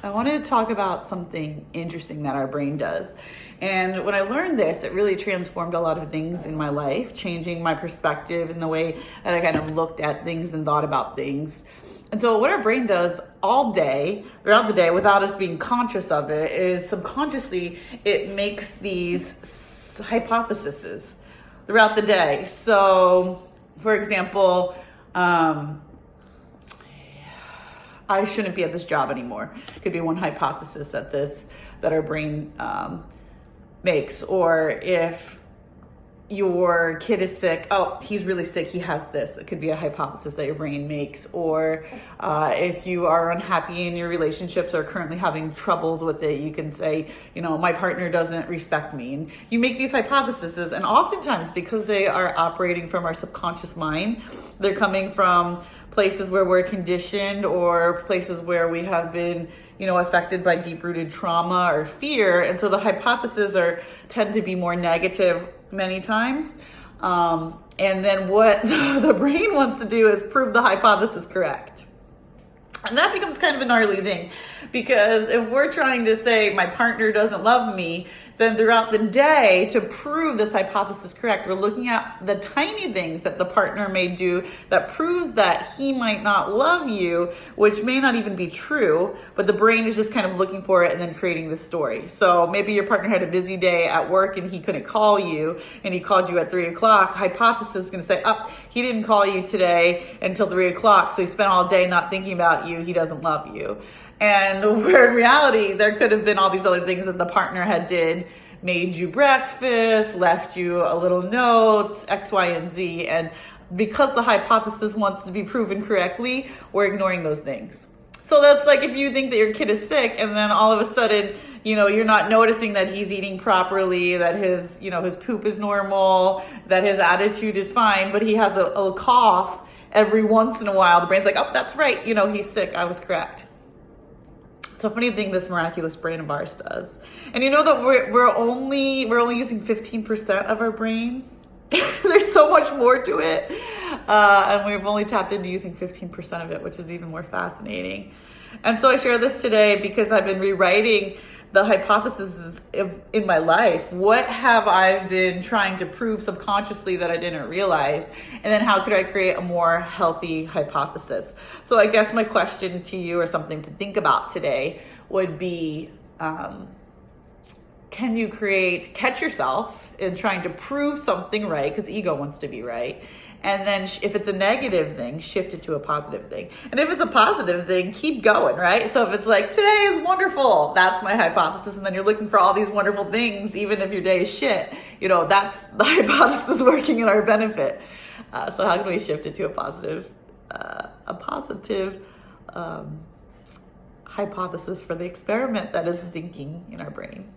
I wanted to talk about something interesting that our brain does. And when I learned this, it really transformed a lot of things in my life, changing my perspective and the way that I kind of looked at things and thought about things. And so what our brain does all day, throughout the day, without us being conscious of it, is subconsciously it makes these hypotheses throughout the day. So, for example, I shouldn't be at this job anymore. Could be one hypothesis that our brain makes. Or if your kid is sick, oh, he's really sick, he has this. It could be a hypothesis that your brain makes. Or if you are unhappy in your relationships or currently having troubles with it, you can say, my partner doesn't respect me. And you make these hypotheses, and oftentimes because they are operating from our subconscious mind, they're coming from places where we're conditioned or places where we have been, affected by deep-rooted trauma or fear. And so the hypotheses tend to be more negative many times. And then what the brain wants to do is prove the hypothesis correct. And that becomes kind of a gnarly thing, because if we're trying to say my partner doesn't love me, then throughout the day, to prove this hypothesis correct, we're looking at the tiny things that the partner may do that proves that he might not love you, which may not even be true, but the brain is just kind of looking for it and then creating the story. So maybe your partner had a busy day at work and he couldn't call you, and he called you at 3 o'clock. Hypothesis is going to say, he didn't call you today until 3 o'clock, so he spent all day not thinking about you. He doesn't love you. And where in reality, there could have been all these other things that the partner made you breakfast, left you a little note, X, Y, and Z. And because the hypothesis wants to be proven correctly, we're ignoring those things. So that's like if you think that your kid is sick and then all of a sudden, you're not noticing that he's eating properly, that his poop is normal, that his attitude is fine, but he has a cough every once in a while. The brain's like, oh, that's right. He's sick. I was correct. It's a funny thing this miraculous brain of ours does. And that we're only using 15% of our brain. There's so much more to it. And we've only tapped into using 15% of it, which is even more fascinating. And so I share this today because I've been rewriting the hypotheses in my life. What have I been trying to prove subconsciously that I didn't realize? And then how could I create a more healthy hypothesis? So I guess my question to you, or something to think about today, would be, can you catch yourself in trying to prove something right, because ego wants to be right, and then if it's a negative thing, shift it to a positive thing. And if it's a positive thing, keep going, right? So if it's like, today is wonderful, that's my hypothesis, and then you're looking for all these wonderful things, even if your day is shit, that's the hypothesis working in our benefit. So how can we shift it to a positive hypothesis for the experiment that is thinking in our brain?